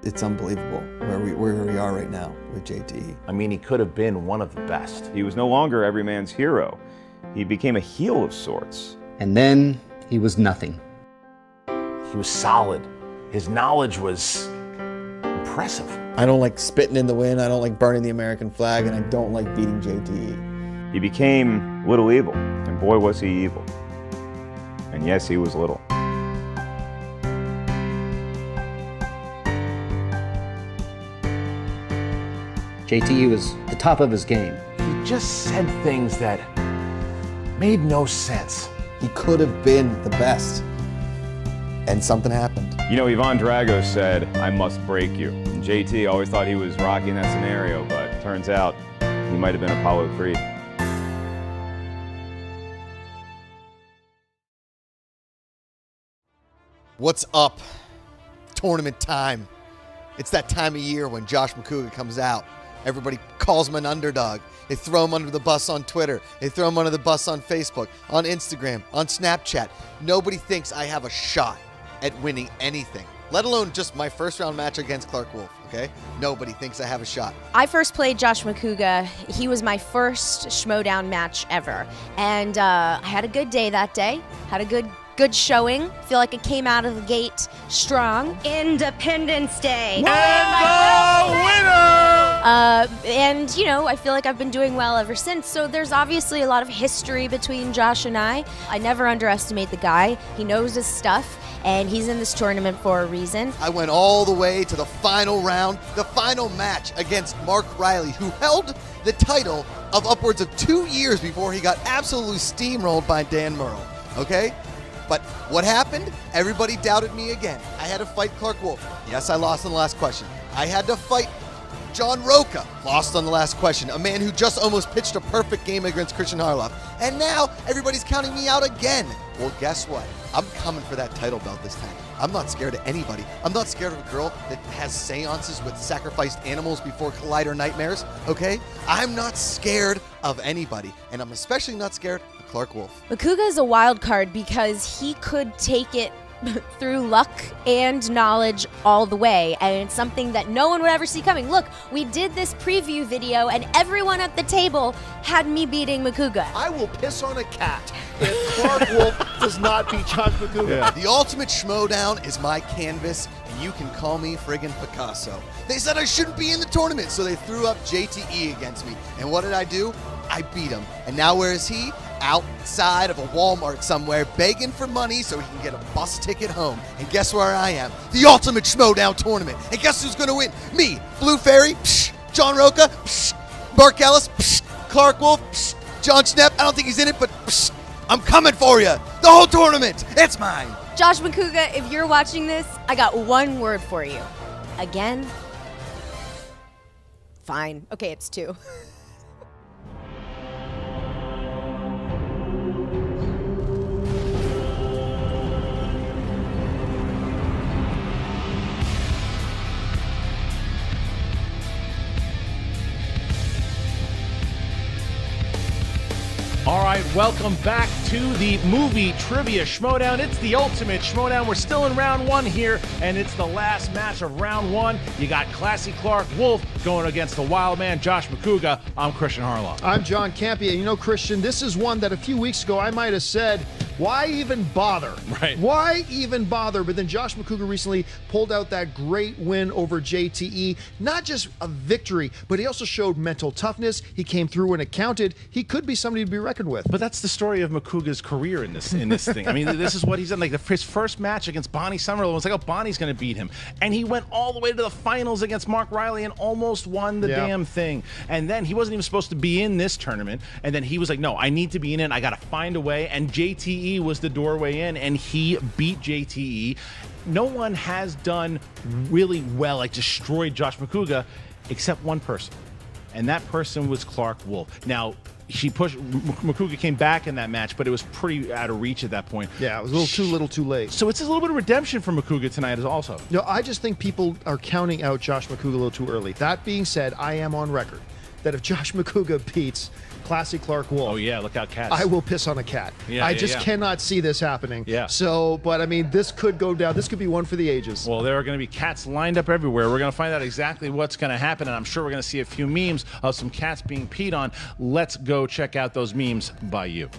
it's unbelievable where we are right now with JTE. I mean, he could have been one of the best. He was no longer every man's hero. He became a heel of sorts. And then he was nothing. He was solid. His knowledge was impressive. I don't like spitting in the wind, I don't like burning the American flag, and I don't like beating JTE. He became Little Evil, and boy was he evil. And yes, he was little. JTE was the top of his game. He just said things that made no sense. He could have been the best, and something happened. You know, Ivan Drago said, "I must break you." And JT always thought he was Rocky in that scenario, but turns out he might have been Apollo Creed. What's up? Tournament time. It's that time of year when Josh Macuga comes out. Everybody calls him an underdog. They throw him under the bus on Twitter. They throw him under the bus on Facebook, on Instagram, on Snapchat. Nobody thinks I have a shot at winning anything, let alone just my first round match against Clarke Wolfe, okay? Nobody thinks I have a shot. I first played Josh Macuga. He was my first Schmoedown match ever. And I had a good day that day. Had a good showing. Feel like I came out of the gate strong. Independence Day. And the winner! And, you know, I feel like I've been doing well ever since. So there's obviously a lot of history between Josh and I. I never underestimate the guy. He knows his stuff, and he's in this tournament for a reason. I went all the way to the final round, the final match against Mark Riley, who held the title of upwards of 2 years before he got absolutely steamrolled by Dan Murrell, okay? But what happened? Everybody doubted me again. I had to fight Clarke Wolfe. Yes, I lost on the last question. I had to fight John Roca. Lost on the last question. A man who just almost pitched a perfect game against Christian Harloff. And now everybody's counting me out again. Well, guess what? I'm coming for that title belt this time. I'm not scared of anybody. I'm not scared of a girl that has seances with sacrificed animals before Collider nightmares, okay? I'm not scared of anybody. And I'm especially not scared of Clarke Wolfe. Makuga is a wild card because he could take it through luck and knowledge all the way, and it's something that no one would ever see coming. Look, we did this preview video and everyone at the table had me beating Makuga. I will piss on a cat if Clarke Wolfe does not beat Josh Macuga. Yeah. The ultimate Schmoedown is my canvas, and you can call me friggin' Picasso. They said I shouldn't be in the tournament, so they threw up JTE against me. And what did I do? I beat him. And now where is he? Outside of a Walmart somewhere, begging for money so he can get a bus ticket home. And guess where I am? The ultimate Schmoedown Tournament. And guess who's gonna win? Me, Blue Fairy, psh, John Roca, psh, Mark Ellis, psh, Clarke Wolfe, psh, John Schnepp. I don't think he's in it, but psh, I'm coming for you. The whole tournament, it's mine. Josh Macuga, if you're watching this, I got one word for you. Again? Fine. Okay, it's 2. All right, welcome back to the movie trivia Schmoedown. It's the ultimate Schmoedown. We're still in round 1 here, and it's the last match of round 1. You got classy Clarke Wolfe going against the wild man Josh Macuga. I'm Christian Harloff. I'm John Campia. You know, Christian, this is one that a few weeks ago I might have said, why even bother? Right. Why even bother? But then Josh Macuga recently pulled out that great win over JTE. Not just a victory, but he also showed mental toughness. He came through when it counted. He could be somebody to be reckoned with. But that's the story of Makuga's career in this thing. I mean, this is what he's done. Like his first match against Bonnie Summerall, it was like, oh, Bonnie's going to beat him. And he went all the way to the finals against Mark Riley and almost won the damn thing. And then he wasn't even supposed to be in this tournament. And then he was like, no, I need to be in it. I got to find a way. And JTE was the doorway in, and he beat JTE. No one has done really well, like destroyed Josh Macuga, except one person. And that person was Clarke Wolfe. Now, Macuga came back in that match, but it was pretty out of reach at that point. Yeah, it was a little too late. So it's a little bit of redemption for Macuga tonight as also. You know, I just think people are counting out Josh Macuga a little too early. That being said, I am on record that if Josh Macuga beats Classy Clarke Wolfe. Oh yeah, look out, cats. I will piss on a cat. Yeah, I yeah, just yeah. cannot see this happening. Yeah. So, but I mean, this could go down. This could be one for the ages. Well, there are going to be cats lined up everywhere. We're going to find out exactly what's going to happen, and I'm sure we're going to see a few memes of some cats being peed on. Let's go check out those memes by you.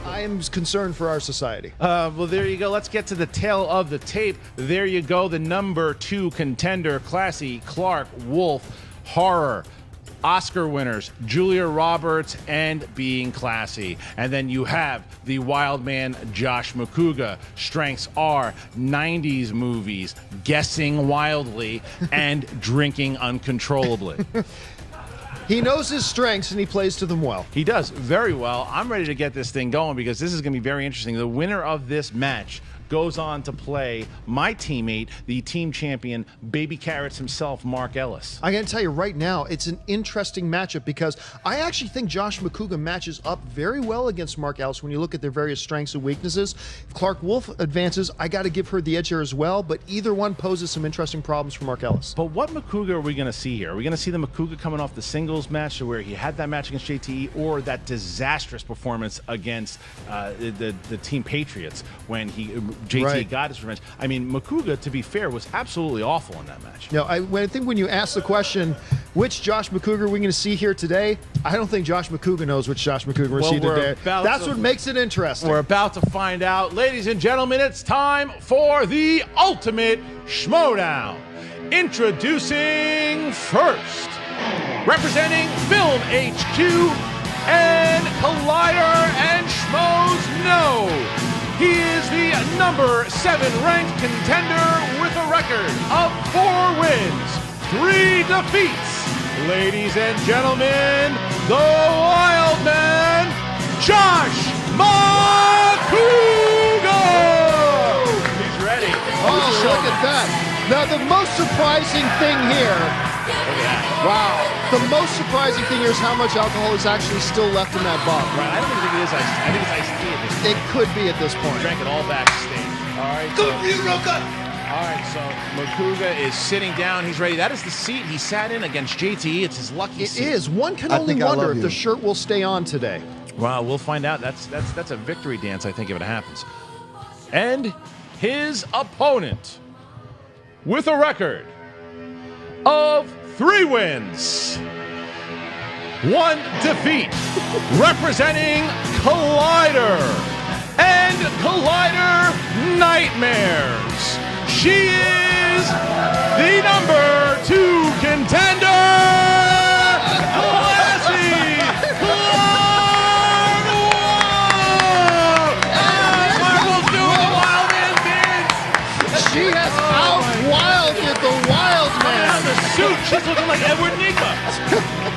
I am concerned for our society. Well, there you go. Let's get to the tail of the tape. There you go. The number 2 contender, Classy Clarke Wolfe, horror. Oscar winners, Julia Roberts, and Being Classy. And then you have the wild man, Josh Macuga. Strengths are 90s movies, guessing wildly, and drinking uncontrollably. He knows his strengths and he plays to them well. He does very well. I'm ready to get this thing going because this is going to be very interesting. The winner of this match goes on to play my teammate, the team champion, Baby Carrots himself, Mark Ellis. I got to tell you right now, it's an interesting matchup because I actually think Josh Macuga matches up very well against Mark Ellis when you look at their various strengths and weaknesses. If Clarke Wolfe advances, I got to give her the edge here as well, but either one poses some interesting problems for Mark Ellis. But what Makuga are we going to see here? Are we going to see the Makuga coming off the singles match where he had that match against JTE, or that disastrous performance against the Team Patriots when JT got his revenge? I mean, Makuga, to be fair, was absolutely awful in that match. No, I think when you ask the question, which Josh Macuga are we going to see here today, I don't think Josh Macuga knows which Josh Macuga we're seeing today. That's what makes it interesting. We're about to find out. Ladies and gentlemen, it's time for the ultimate Schmoedown. Introducing first, representing Film HQ and Collider and Schmoes No. He is the number 7 ranked contender with a record of 4 wins, 3 defeats. Ladies and gentlemen, the Wild Man, Josh Macuga! He's ready. Oh, look at that. Now, the most surprising thing here, wow, the most surprising thing here is how much alcohol is actually still left in that bottle. Right, I don't even think it is iced tea. I think it's iced tea at this point. It could be at this point. Drank it all backstage. All right. Go for you, Roca! All right, so Makuga is sitting down. He's ready. That is the seat he sat in against JTE. It's his lucky seat. It is. One can only wonder if the shirt will stay on today. Well, we'll find out. That's a victory dance, I think, if it happens. And his opponent, with a record of 3 wins, 1 defeat, representing Collider and Collider Nightmares. She is the number 2 contender, Classy Clarke Wolfe. Clarke Wolfe doing the wild man dance. She has out-wilded the Wild Man. The suit, she's looking like Edward Nigma.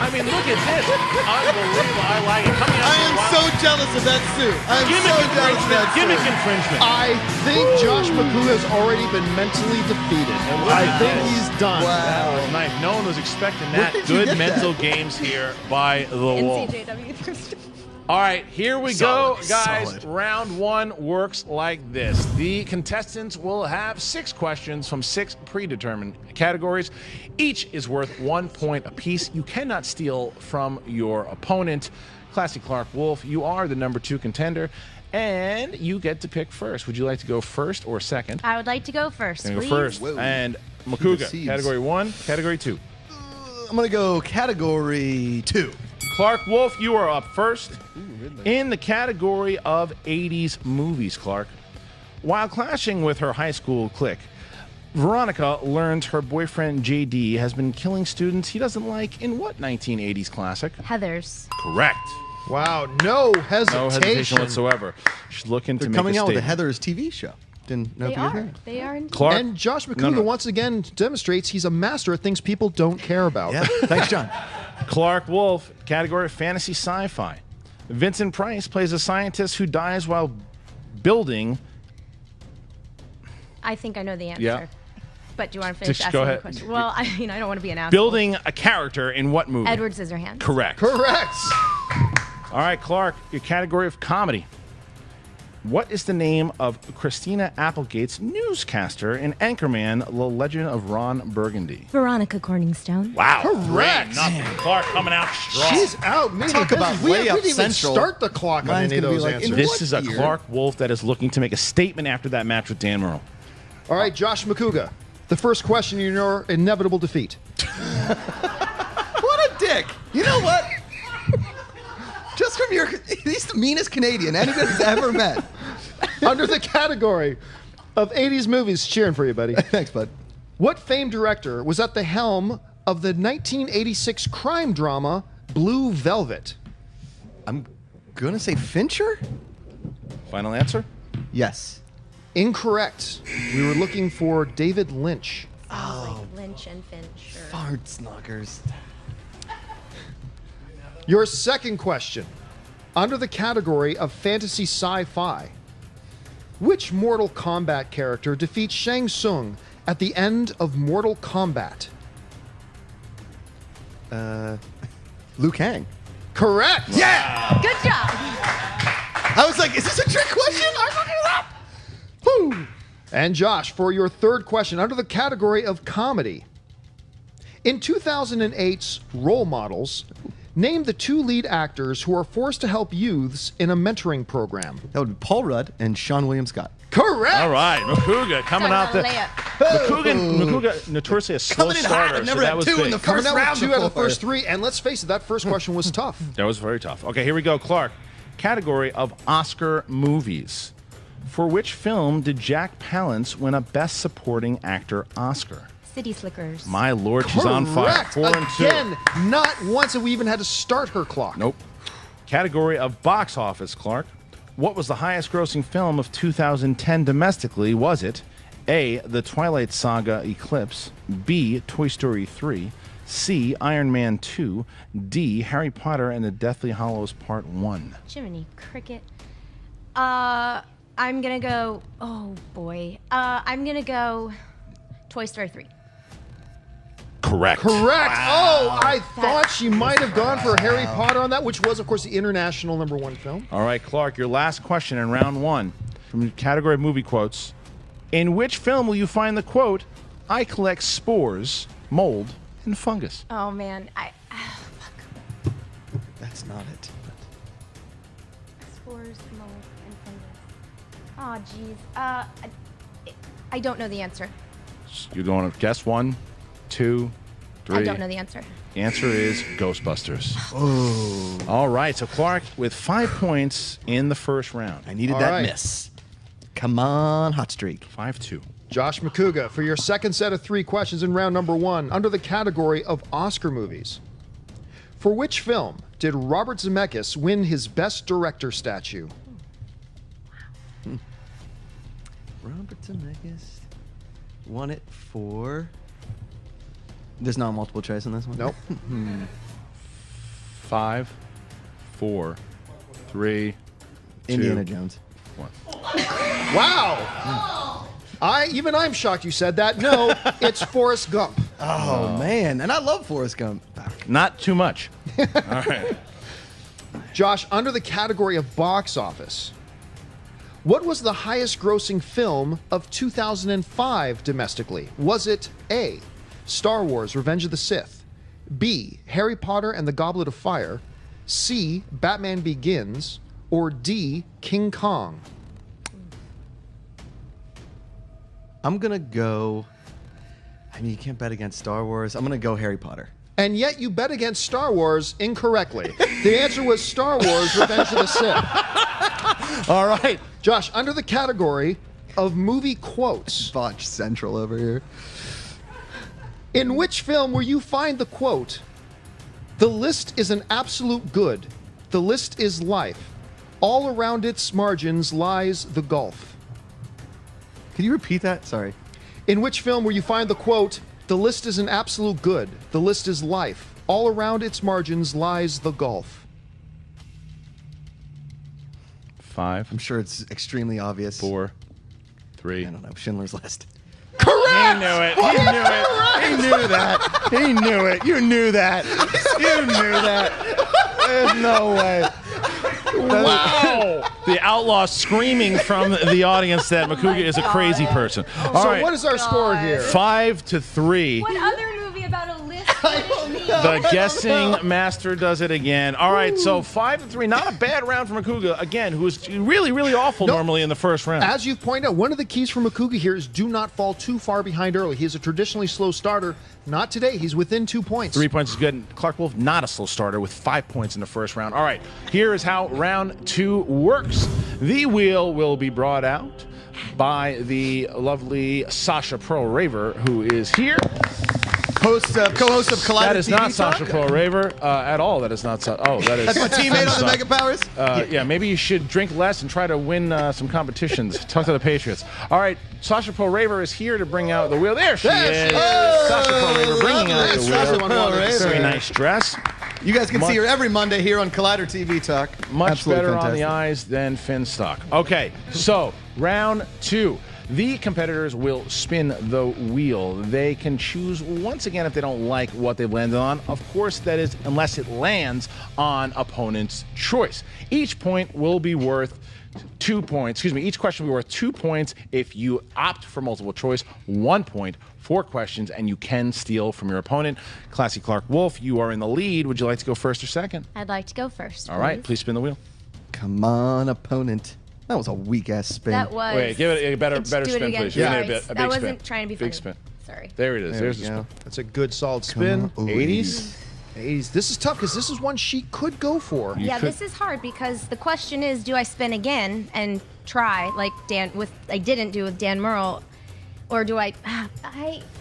I mean, look at this. Unbelievable. I like it. Coming up I am so jealous of that suit. I am so jealous of that suit. Gimmick infringement. I think Josh Macuga has already been mentally defeated. I think he's done. That was nice. No one was expecting that. Good mental games here by the Wolf. All right, here we go, guys. Round 1 works like this. The contestants will have 6 questions from 6 predetermined categories. Each is worth 1 point apiece. You cannot steal from your opponent. Classy Clarke Wolfe, you are the number 2 contender, and you get to pick first. Would you like to go first or second? I would like to go first, Go please. first. Whoa. And Makuga, category 1, category 2. I'm going to go category 2. Clarke Wolfe, you are up first. In the category of 80s movies, Clarke. While clashing with her high school clique, Veronica learns her boyfriend JD has been killing students he doesn't like in what 1980s classic? Heathers. Correct. Wow, no hesitation. No hesitation whatsoever. She's looking to They're make coming a out with a statement. Heathers TV show. Didn't know They if you were are. here. They are indeed. Clarke, And Josh Macuga no. once again demonstrates he's a master at things people don't care about. Yeah. Thanks, John. Clarke Wolfe, category of fantasy sci-fi. Vincent Price plays a scientist who dies while building. I think I know the answer. Yeah. But do you want to finish Just asking go the ahead. question? Well, I mean, I don't want to be an asshole. Building a character in what movie? Edward Scissorhands. Correct. Correct. All right, Clarke, your category of comedy. What is the name of Christina Applegate's newscaster in Anchorman, The Legend of Ron Burgundy? Veronica Corningstone. Wow. Correct. 3-0. Clarke coming out strong. She's out. Man, Talk about we layup didn't even central. start the clock on Mine's any of gonna be those like, answers. in This what is a year? Clarke Wolfe that is looking to make a statement after that match with Dan Murrell. All right, Josh Macuga. The first question in your inevitable defeat. What a dick. You know what? Just from your... He's the meanest Canadian anybody's ever met. Under the category of 80s movies, cheering for you, buddy. Thanks, bud. What famed director was at the helm of the 1986 crime drama Blue Velvet? I'm going to say Fincher? Final answer? Yes. Incorrect. We were looking for David Lynch. Oh, like Lynch and Finch. Or... Fart snoggers. Your second question. Under the category of fantasy sci-fi, which Mortal Kombat character defeats Shang Tsung at the end of Mortal Kombat? Liu Kang. Correct. Yeah! Good job. I was like, is this a trick question? I fucking it up. Woo. And Josh, for your third question, under the category of comedy. In 2008's Role Models, name the two lead actors who are forced to help youths in a mentoring program. That would be Paul Rudd and Sean William Scott. Correct. All right, Makuga coming out the... Makuga notoriously a slow Coming in hot. starter, I've never so that had was two in big. the Coming first out round with two out of the before. first three, and let's face it, that first question was tough. That was very tough. Okay, here we go, Clarke. Category of Oscar movies. For which film did Jack Palance win a Best Supporting Actor Oscar? City Slickers. My lord, she's on fire. Correct. 4 and 2. Again, not once have we even had to start her clock. Nope. Category of box office, Clarke. What was the highest grossing film of 2010 domestically? Was it A, The Twilight Saga Eclipse, B, Toy Story 3, C, Iron Man 2, D, Harry Potter and the Deathly Hallows Part 1? Jiminy Cricket. I'm going to go... Oh, boy. I'm going to go Toy Story 3. Correct. Correct. Oh, I thought she might have gone for Harry Potter on that, which was, of course, the international #1 film. All right, Clarke, your last question in round one from the category of movie quotes. In which film will you find the quote, I collect spores, mold, and fungus? Oh, man. Fuck. That's not it. Spores, mold, and fungus. Oh, jeez. I don't know the answer. You don't want to guess? 1, 2, 3. I don't know the answer. The answer is Ghostbusters. Oh. All right, so Clarke with 5 points in the first round. I needed All that right. miss. Come on, hot streak. 5-2. Josh Macuga, for your second set of 3 questions in round #1, under the category of Oscar movies. For which film did Robert Zemeckis win his Best Director statue? Robert Zemeckis won it for... There's not multiple choice on this one? Nope. 5, 4, 3, 2, Indiana Jones. 1. Wow. I'm shocked you said that. No, it's Forrest Gump. Oh, man. And I love Forrest Gump. Not too much. All right. Josh, under the category of box office, what was the highest grossing film of 2005 domestically? Was it A, Star Wars Revenge of the Sith, B, Harry Potter and the Goblet of Fire, C, Batman Begins, or D, King Kong? I'm going to go... I mean, you can't bet against Star Wars. I'm going to go Harry Potter. And yet you bet against Star Wars incorrectly. The answer was Star Wars Revenge of the Sith. All right. Josh, under the category of movie quotes, Botch Central over here. in which film will you find the quote, "The list is an absolute good. The list is life. All around its margins lies the gulf"? Can you repeat that? Sorry. In which film will you find the quote, "The list is an absolute good. The list is life. All around its margins lies the gulf"? 5, I'm sure it's extremely obvious. 4, 3. I don't know. Schindler's List. He knew it. He knew it. He knew that. He knew it. You knew that. You knew that. There's no way. Wow. The outlaw screaming from the audience that Makuga is a crazy person. All So right. what is our score here? 5-3. What other movie about a list would it be? The guessing master does it again. All right, so 5-3. Not a bad round for Makuga, again, who is really, really awful normally in the first round. As you've pointed out, one of the keys for Makuga here is do not fall too far behind early. He is a traditionally slow starter. Not today. He's within 2 points. 3 points is good. And Clarke Wolfe, not a slow starter, with 5 points in the first round. All right, here is how round 2 works. The wheel will be brought out by the lovely Sasha Pearl Raver, who is here. Co-host of Collider That is TV not Talk. Sasha Pearl Raver at all. That is not. Oh, that is. That's my teammate on the Mega Powers. Yeah, maybe you should drink less and try to win some competitions. Talk to the Patriots. All right, Sasha Pearl Raver is here to bring out the wheel. There she is. Sasha Pearl Raver bringing out the Sasha wheel. Pearl Raver. Very nice dress. You guys can see her every Monday here on Collider TV Talk. Much Absolutely better on fantastic. the eyes than Finstock. Okay, so round 2. The competitors will spin the wheel. They can choose once again if they don't like what they've landed on. Of course, that is unless it lands on opponent's choice. Each point will be worth 2 points. Excuse me, each question will be worth 2 points if you opt for multiple choice, 1 point, 4 questions, and you can steal from your opponent. Classy Clarke Wolfe, you are in the lead. Would you like to go first or second? I'd like to go first. All right, please spin the wheel. Come on, opponent. That was a weak ass spin. That was. Wait, give it a better Do it spin, again. please. Yeah. You need a That big wasn't spin. trying to be funny. Big spin. Sorry. There it is. There There's we the go. spin. That's a good solid spin. Ooh, 80s? 80s. This is tough because this is one she could go for. Yeah, this is hard because the question is, do I spin again and try like I didn't do with Dan Murrell, or do I?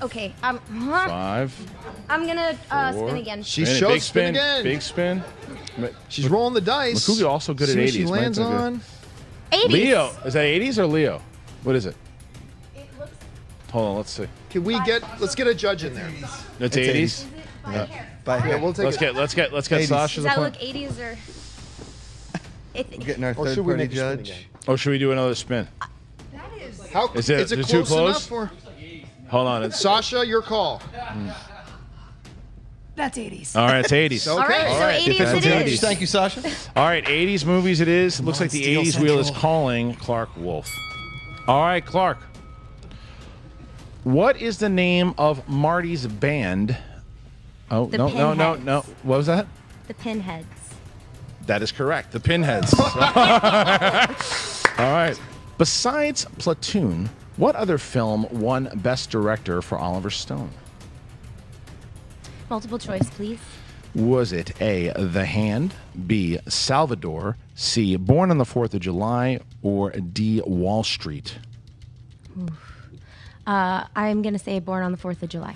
Okay. 5. I'm gonna 4. spin again. She Spin it. shows Big spin spin. again. Big spin. She's rolling the dice. Makuga also good at See what 80s. she Might lands be good. on. 80s. Leo. Is that 80s or Leo? What is it? Hold on. Let's see. Can we let's get a judge in there. It's 80s. But Yeah, we'll take Let's it. get 80s. Sasha Does the that point. look 80s or? we're getting our Or third should we party make a spin judge. again? Oh, should we do another spin? How Is it close, too close? enough for Hold on. It's Sasha? Your call. That's 80s. all right. It's 80s. Okay. All right, All so right. 80s That's it 80s. is. Thank you, Sasha. All right, 80s movies it is. It looks like the Steel 80s wheel is Central. calling Clarke Wolfe. All right, Clarke. What is the name of Marty's band? Oh, The no. Pinheads. What was that? The Pinheads. That is correct. The Pinheads. All right. Besides Platoon, what other film won Best Director for Oliver Stone? Multiple choice, please. Was it A, The Hand, B, Salvador, C, Born on the 4th of July, or D, Wall Street? I'm gonna say Born on the 4th of July.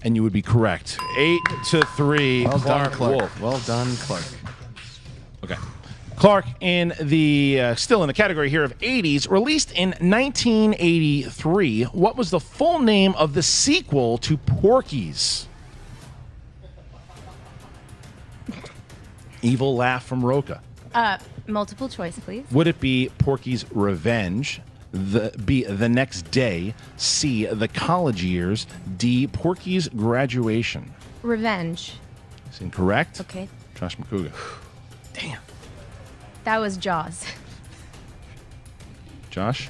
And you would be correct. 8-3. Well done, Clarke Clark. Wolfe. Well done, Clark. Okay. Clarke, in the still in the category here of 80s, released in 1983. What was the full name of the sequel to Porky's? Evil laugh from Roca. Multiple choice, please. Would it be Porky's Revenge? B, The Next Day? C, The College Years? D, Porky's Graduation? Revenge. Is incorrect. Okay. Josh Macuga. That was Jaws. Josh?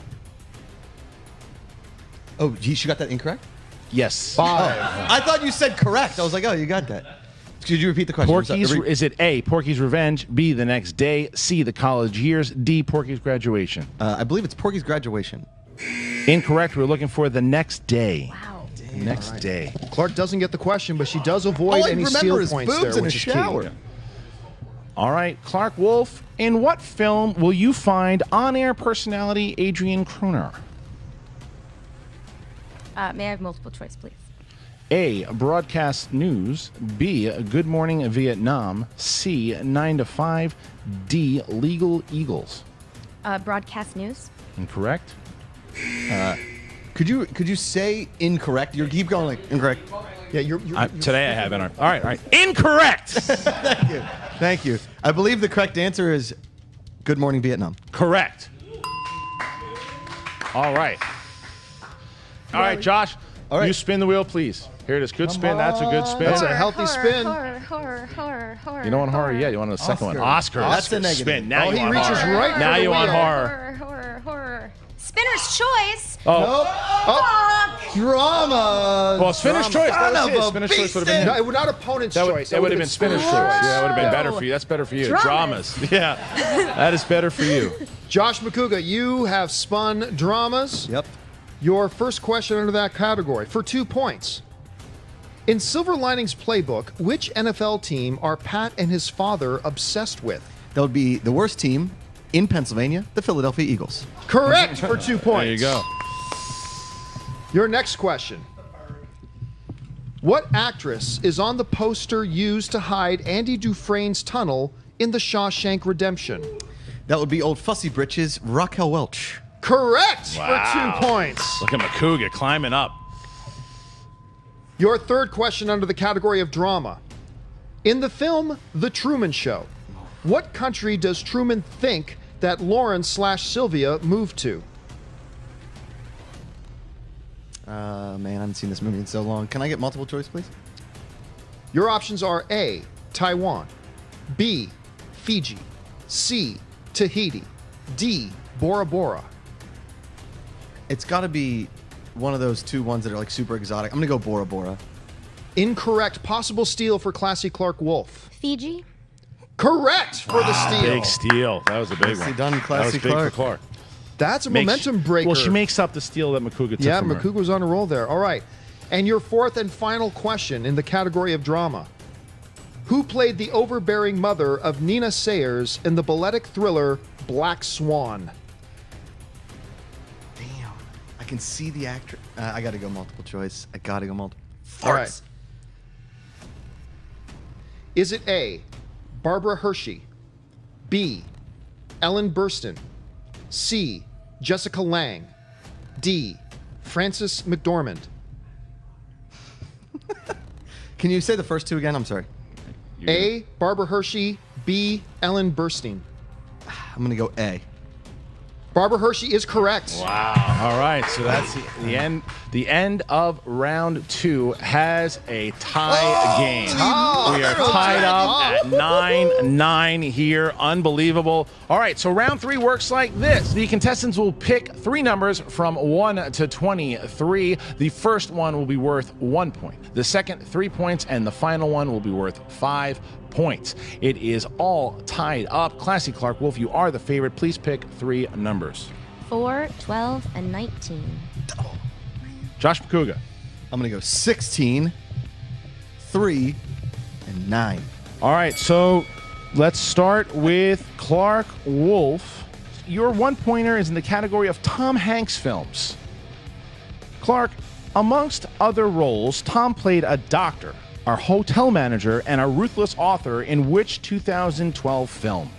Oh, she got that incorrect? Yes. I thought you said correct. I was like, oh, you got that. Could you repeat the question? Porky's, is it A, Porky's Revenge, B, The Next Day, C, The College Years, D, Porky's Graduation? I believe it's Porky's Graduation. Incorrect. We're looking for The Next Day. Wow. Next day. Clarke doesn't get the question, but she does avoid All I any remember steal is points boobs there, in a which is shower. key. All right, Clarke Wolfe, in what film will you find on-air personality Adrian Kroner? May I have multiple choice, please? A, Broadcast News. B, Good Morning Vietnam. C, 9 to 5. D, Legal Eagles. Broadcast news. Incorrect. Could you say incorrect? You keep going like incorrect. Yeah, you're Today I have it. All right. Incorrect. Thank you. I believe the correct answer is Good Morning Vietnam. Correct. All right. All right, Josh. All right. You spin the wheel, please. Here it is. Good spin. That's a good spin. That's a healthy spin. Horror. You don't want horror yet. You want the second one. Oscar. That's a negative. Spin. Now Oh, you he want reaches horror. right for Now the you want wheel. horror. Spinner's choice. Drama. Well, spinner's choice. Son That of was his. a Spinner's choice would have been. No, it would not opponent's choice. That would have been spinner's choice. Yeah, that would have been better for you. That's better for you. Dramas. Yeah, that is better for you. Josh Macuga, you have spun dramas. Yep. Your first question under that category for 2 points. In Silver Linings Playbook, which NFL team are Pat and his father obsessed with? That would be the worst team in Pennsylvania, the Philadelphia Eagles. Correct for 2 points. There you go. Your next question. What actress is on the poster used to hide Andy Dufresne's tunnel in The Shawshank Redemption? That would be old fussy britches, Raquel Welch. Correct Wow. for 2 points. Look at Makuga climbing up. Your third question under the category of drama. In the film The Truman Show, what country does Truman think that Lauren/Sylvia moved to? Man, I haven't seen this movie in so long. Can I get multiple choice, please? Your options are A, Taiwan, B, Fiji, C, Tahiti, D, Bora Bora. It's got to be one of those two ones that are like super exotic. I'm going to go Bora Bora. Incorrect. Possible steal for classy Clarke Wolfe. Fiji. Correct for the steal. Big steal. That was a big Nicely one. done, that classy was big Clarke. for Clarke. That's a Makes- momentum breaker. Well, she makes up the steal that Makuga took Yeah, from her. Makuga was on a roll there. All right. And your fourth and final question in the category of drama. Who played the overbearing mother of Nina Sayers in the balletic thriller Black Swan? Damn. I can see the actor. I got to go multiple choice. I got to go multiple. All right. Is it A, Barbara Hershey, B, Ellen Burstyn, C, Jessica Lange, D, Frances McDormand? Can you say the first two again? I'm sorry. A, Barbara Hershey, B, Ellen Burstyn. I'm going to go A. Barbara Hershey is correct. Wow. All right. So that's the end. The end of round 2 has a tie game. We are tied up at 9-9 here. Unbelievable. All right. So round 3 works like this. The contestants will pick 3 numbers from 1 to 23. The first one will be worth 1 point. The second, 3 points, and the final one will be worth 5 points. It is all tied up. Classy Clarke Wolfe, you are the favorite. Please pick 3 numbers. 4, 12, and 19. Josh Macuga. I'm going to go 16, 3, and 9. All right, so let's start with Clarke Wolfe. Your 1-pointer is in the category of Tom Hanks films. Clarke, amongst other roles, Tom played a doctor, a hotel manager, and a ruthless author in which 2012 film?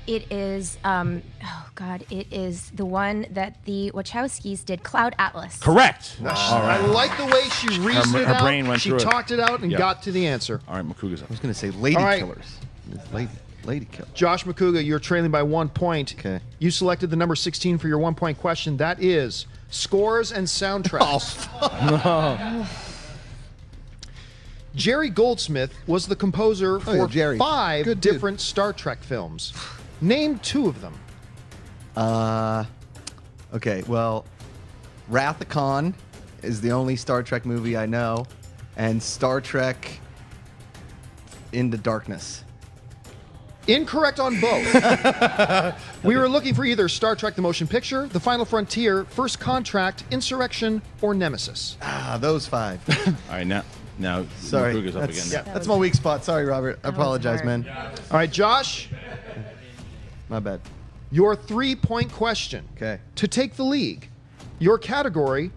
It is, it is the one that the Wachowskis did, Cloud Atlas. Correct. I like the way she reasoned it her out. brain went She through it. talked it out and Yeah. got to the answer. All right, Makuga's up. I was going to say lady All right. killers. Lady killer. Josh Macuga, you're trailing by 1 point. Okay. You selected the number 16 for your 1-point question. That is scores and soundtracks. Jerry Goldsmith was the composer for yeah, Jerry. 5 Good dude. different Star Trek films. Name 2 of them. Okay, well, Wrath of Khan is the only Star Trek movie I know, and Star Trek Into Darkness. Incorrect on both. We were looking for either Star Trek the Motion Picture, The Final Frontier, First Contract, Insurrection, or Nemesis. Ah, those 5. All right, now Sorry. Makuga's up That's, again. that's my weak spot. Sorry, Robert. I apologize, man. All right, Josh, My bad. your 3-point question. Okay. To take the league, your category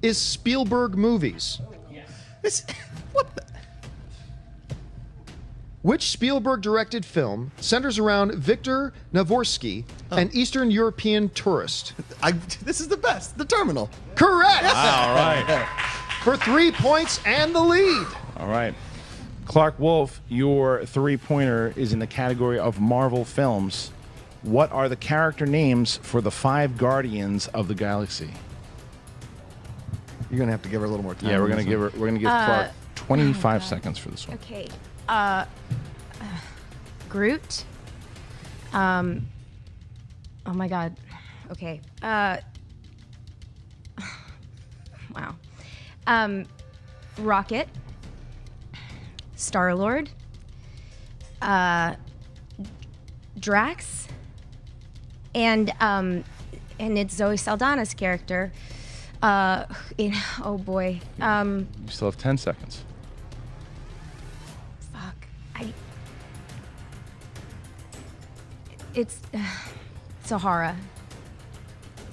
is Spielberg movies. What the? Which Spielberg-directed film centers around Viktor Navorsky, an Eastern European tourist? This is the best. The Terminal. Correct! All right. For 3 points and the lead. All right. Clarke Wolfe, your 3-pointer is in the category of Marvel films. What are the character names for the 5 Guardians of the Galaxy? You're gonna have to give her a little more time. Yeah, we're on gonna this give one. her. We're gonna give Clarke 25 seconds for this one. Okay. Groot. Oh my God. Okay. Wow. Rocket. Star-Lord. Drax. And it's Zoe Saldana's character. Oh boy. You still have 10 seconds. Fuck. It's Sahara.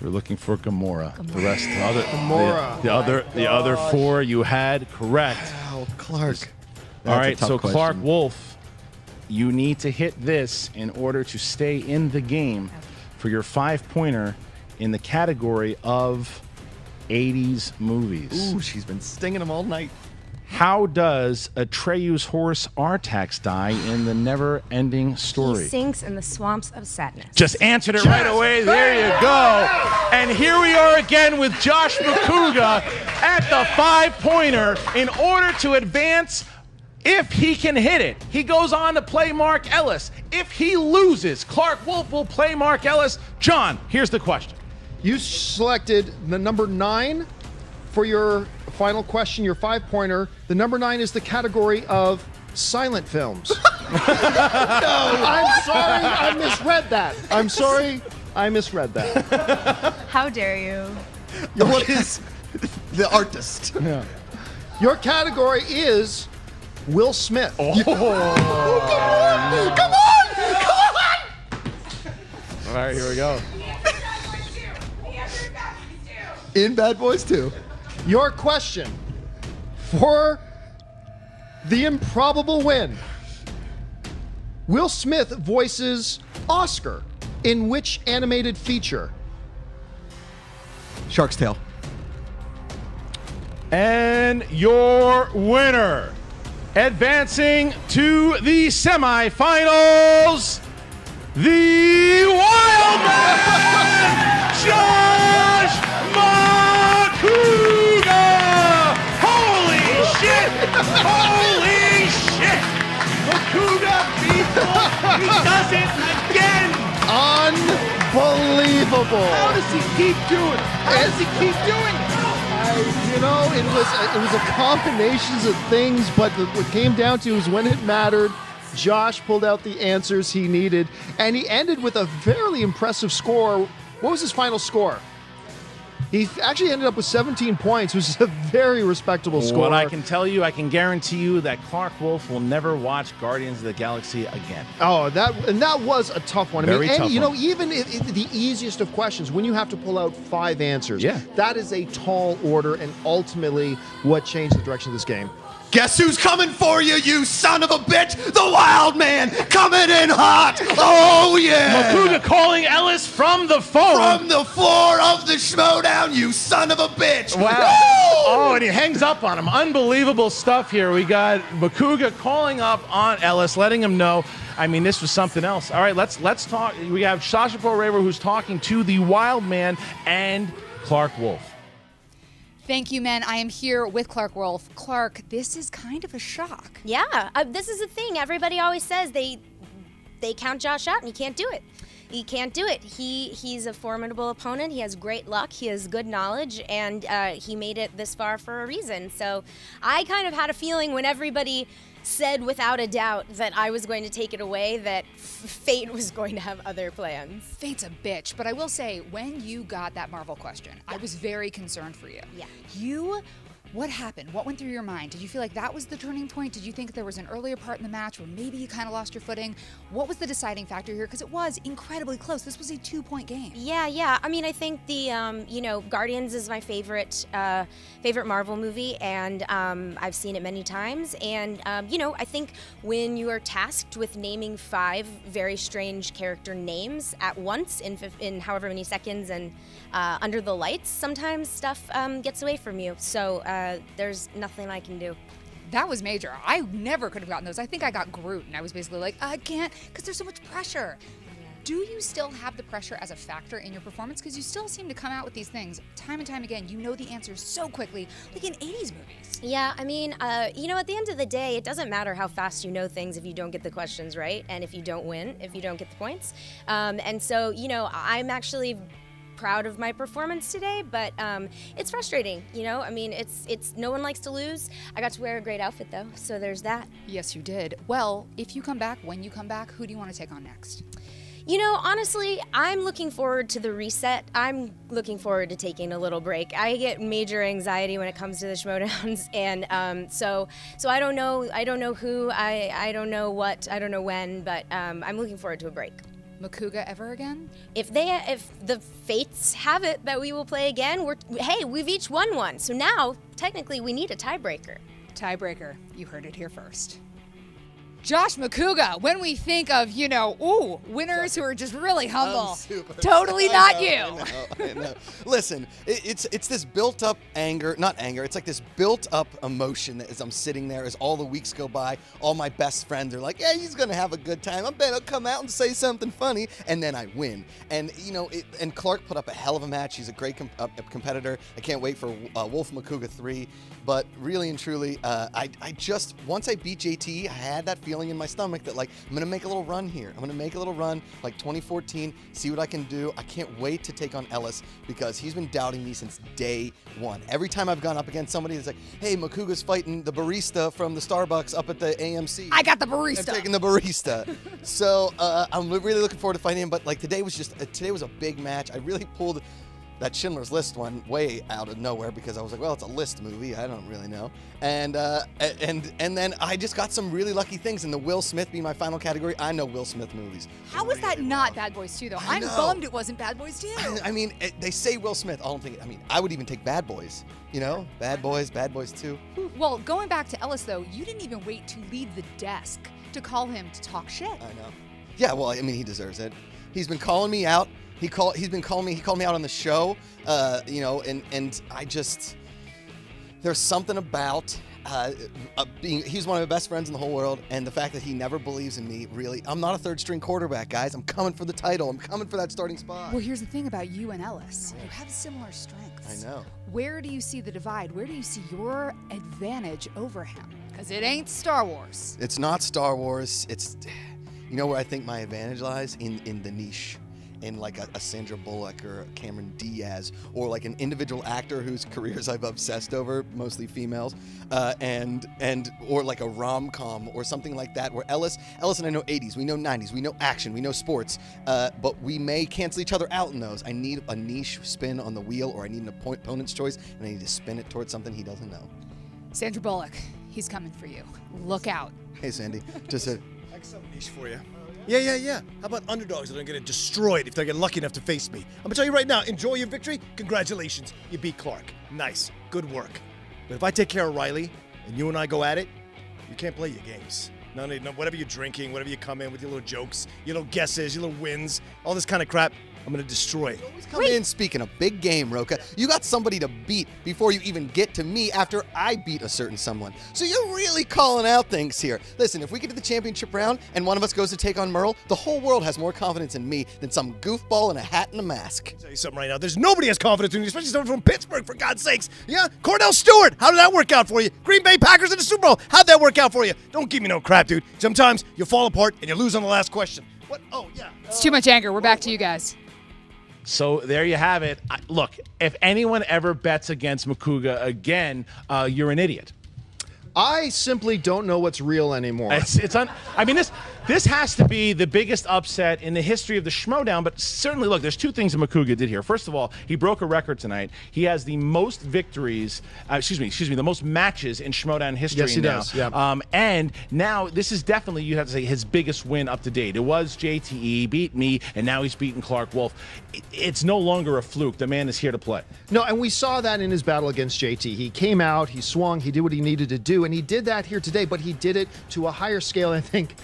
We're looking for Gamora. The rest, Gamora. the other 4 you had correct. Oh, Clark. All right, That's a so tough Clarke question. Wolfe, you need to hit this in order to stay in the game for your 5-pointer in the category of 80s movies. Ooh, she's been stinging him all night. How does Atreus' horse Artax die in the never-ending story? He sinks in the swamps of sadness. Just answered it right away. There you go. And here we are again with Josh Macuga at the 5-pointer. In order to advance, if he can hit it, he goes on to play Mark Ellis. If he loses, Clarke Wolfe will play Mark Ellis. John, here's the question. You selected the number 9 for your final question, your 5-pointer. The number 9 is the category of silent films. I'm sorry, I misread that. I'm sorry, I misread that. How dare you? What is the artist? Yeah. Your category is Will Smith. Oh. Come on! All right, here we go. In Bad Boys 2. Your question for the improbable win. Will Smith voices Oscar in which animated feature? Shark's Tale. And your winner, advancing to the semifinals, the Wild Man, Josh Macuga! Holy shit! Holy shit! Macuga beats Wolfe. He does it again! Unbelievable. How does he keep doing it? How does he keep doing it? You know, it was a combinations of things, but what came down to is when it mattered, Josh pulled out the answers he needed, and he ended with a fairly impressive score. What was his final score? He actually ended up with 17 points, which is a very respectable score. What I can tell you, I can guarantee you that Clarke Wolfe will never watch Guardians of the Galaxy again. Oh, that was a tough one. Very tough and you know, one. even the easiest of questions, when you have to pull out 5 answers, Yeah. that is a tall order, and ultimately what changed the direction of this game. Guess who's coming for you, you son of a bitch? The Wild Man coming in hot. Oh, yeah. Makuga calling Ellis from the phone. From the floor of the Schmoedown, you son of a bitch. Wow. Woo! Oh, and he hangs up on him. Unbelievable stuff here. We got Makuga calling up on Ellis, letting him know. I mean, this was something else. All right, let's talk. We have Sasha Raver who's talking to the Wild Man and Clarke Wolfe. Thank you, men. I am here with Clarke Wolfe. Clarke, this is kind of a shock. Yeah, this is the thing. Everybody always says they count Josh out, and he can't do it. He can't do it. He's a formidable opponent. He has great luck. He has good knowledge, and he made it this far for a reason. So I kind of had a feeling when everybody said without a doubt that I was going to take it away, that Fate was going to have other plans. Fate's a bitch, but I will say, when you got that Marvel question, I was very concerned for you. Yeah. What happened? What went through your mind? Did you feel like that was the turning point? Did you think there was an earlier part in the match where maybe you kind of lost your footing? What was the deciding factor here? Because it was incredibly close. This was a 2-point game. Yeah. I mean, I think the, Guardians is my favorite Marvel movie, and I've seen it many times. And, I think when you are tasked with naming 5 very strange character names at once in however many seconds and under the lights, sometimes stuff gets away from you. So there's nothing I can do. That was major. I never could have gotten those. I think I got Groot, and I was basically like, I can't, because there's so much pressure. Do you still have the pressure as a factor in your performance? Because you still seem to come out with these things time and time again. You know the answers so quickly, like in 80s movies. Yeah, I mean, at the end of the day, it doesn't matter how fast you know things if you don't get the questions right, and if you don't win, if you don't get the points. And so, I'm actually proud of my performance today, but it's frustrating. I mean, it's no one likes to lose. I got to wear a great outfit though, so there's that. Yes, you did. Well, if you come back, when you come back, who do you want to take on next? Honestly, I'm looking forward to the reset. I'm looking forward to taking a little break. I get major anxiety when it comes to the Schmoedowns, and so I don't know who, I don't know what, I don't know when, but I'm looking forward to a break. Makuga ever again? If the fates have it that we will play again, we've each won one. So now, technically, we need a tiebreaker. Tiebreaker. You heard it here first. Josh Macuga, when we think of, winners who are just really humble, totally not you. I know. Listen, it's this built-up anger, not anger, it's like this built-up emotion that as I'm sitting there, as all the weeks go by, all my best friends are like, yeah, he's going to have a good time. I bet he'll come out and say something funny, and then I win. And, and Clarke put up a hell of a match. He's a great competitor. I can't wait for Wolfe Makuga 3. But really and truly, once I beat JT, I had that feeling in my stomach that, like, I'm going to make a little run here. I'm going to make a little run, like 2014, see what I can do. I can't wait to take on Ellis because he's been doubting me since day one. Every time I've gone up against somebody that's like, hey, Makuga's fighting the barista from the Starbucks up at the AMC. I got the barista. I'm taking the barista. So I'm really looking forward to fighting him. But, like, today was a big match. I really pulled that Schindler's List one way out of nowhere because I was like, well, it's a list movie. I don't really know. And then I just got some really lucky things. And the Will Smith being my final category, I know Will Smith movies. How was that not Bad Boys 2, though? I'm bummed it wasn't Bad Boys 2. I mean, they say Will Smith. I would even take Bad Boys. Bad Boys 2. Well, going back to Ellis, though, you didn't even wait to leave the desk to call him to talk shit. I know. Yeah, well, I mean, he deserves it. He's been calling me out. He called me out on the show, and I just, there's something about he's one of my best friends in the whole world, and the fact that he never believes in me, really, I'm not a third string quarterback, guys. I'm coming for the title. I'm coming for that starting spot. Well, here's the thing about you and Ellis. You have similar strengths. I know. Where do you see the divide? Where do you see your advantage over him? Because it ain't Star Wars. It's not Star Wars. It's, where I think my advantage lies? In the niche. In like a Sandra Bullock or a Cameron Diaz, or like an individual actor whose careers I've obsessed over, mostly females, or like a rom-com or something like that, where Ellis and I know 80s, we know 90s, we know action, we know sports, but we may cancel each other out in those. I need a niche spin on the wheel, or I need an opponent's choice, and I need to spin it towards something he doesn't know. Sandra Bullock, he's coming for you. Look out. Hey, Sandy, just a... I got some niche for you. Yeah. How about underdogs that are going to get destroyed if they get lucky enough to face me? I'm going to tell you right now, enjoy your victory. Congratulations. You beat Clarke. Nice. Good work. But if I take care of Riley and you and I go at it, you can't play your games. No, whatever you're drinking, whatever you come in with your little jokes, your little guesses, your little wins, all this kind of crap, I'm going to destroy it. Come in speaking a big game, Roka. You got somebody to beat before you even get to me after I beat a certain someone. So you're really calling out things here. Listen, if we get to the championship round and one of us goes to take on Murrell, the whole world has more confidence in me than some goofball in a hat and a mask. I'll tell you something right now. There's nobody has confidence in you, especially someone from Pittsburgh, for God's sakes. Yeah? Cordell Stewart, how did that work out for you? Green Bay Packers in the Super Bowl, how'd that work out for you? Don't give me no crap, dude. Sometimes you fall apart and you lose on the last question. What? Oh, yeah. It's too much anger. We're back to you guys. So there you have it. Look, if anyone ever bets against Makuga again, you're an idiot. I simply don't know what's real anymore. I mean, this has to be the biggest upset in the history of the Schmoedown, but certainly, look, there's two things that Makuga did here. First of all, he broke a record tonight. He has the most victories, the most matches in Schmoedown history. Yes, he does. Yeah. And now this is definitely, you have to say, his biggest win up to date. It was JTE, beat me, and now he's beaten Clarke Wolfe. It's no longer a fluke. The man is here to play. No, and we saw that in his battle against JT. He came out, he swung, he did what he needed to do, and he did that here today, but he did it to a higher scale, I think.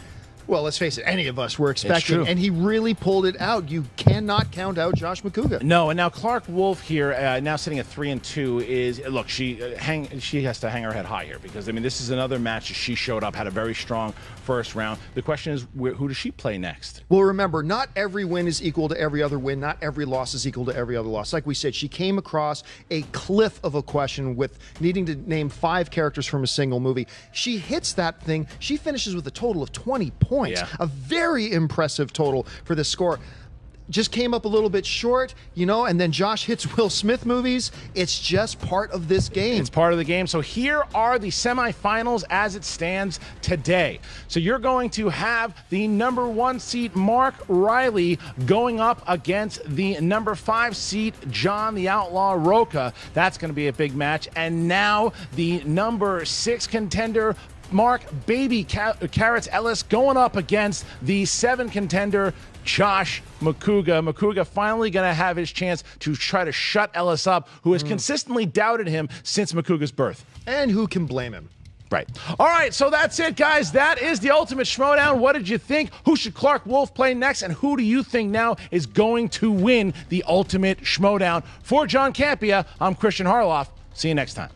Well, let's face it, any of us were expecting, and he really pulled it out. You cannot count out Josh Macuga. No, and now Clarke Wolfe here, now sitting at 3-2, is look. She has to hang her head high here because I mean this is another match that she showed up, had a very strong first round. The question is, who does she play next? Well, remember, not every win is equal to every other win. Not every loss is equal to every other loss. Like we said, she came across a cliff of a question with needing to name 5 characters from a single movie. She hits that thing. She finishes with a total of 20 points. Yeah. A very impressive total for this score. Just came up a little bit short, you know, and then Josh hits Will Smith movies. It's just part of this game. It's part of the game. So here are the semifinals as it stands today. So you're going to have the number 1 seed Mark Riley going up against the number 5 seed John the Outlaw Roka. That's going to be a big match. And now the number 6 contender Mark Baby Carrots Ellis going up against the 7 contender Josh Macuga. Macuga finally going to have his chance to try to shut Ellis up, who has consistently doubted him since Makuga's birth. And who can blame him? Right. All right, so that's it, guys. That is the Ultimate Schmoedown. What did you think? Who should Clarke Wolfe play next? And who do you think now is going to win the Ultimate Schmoedown? For John Campea, I'm Christian Harloff. See you next time.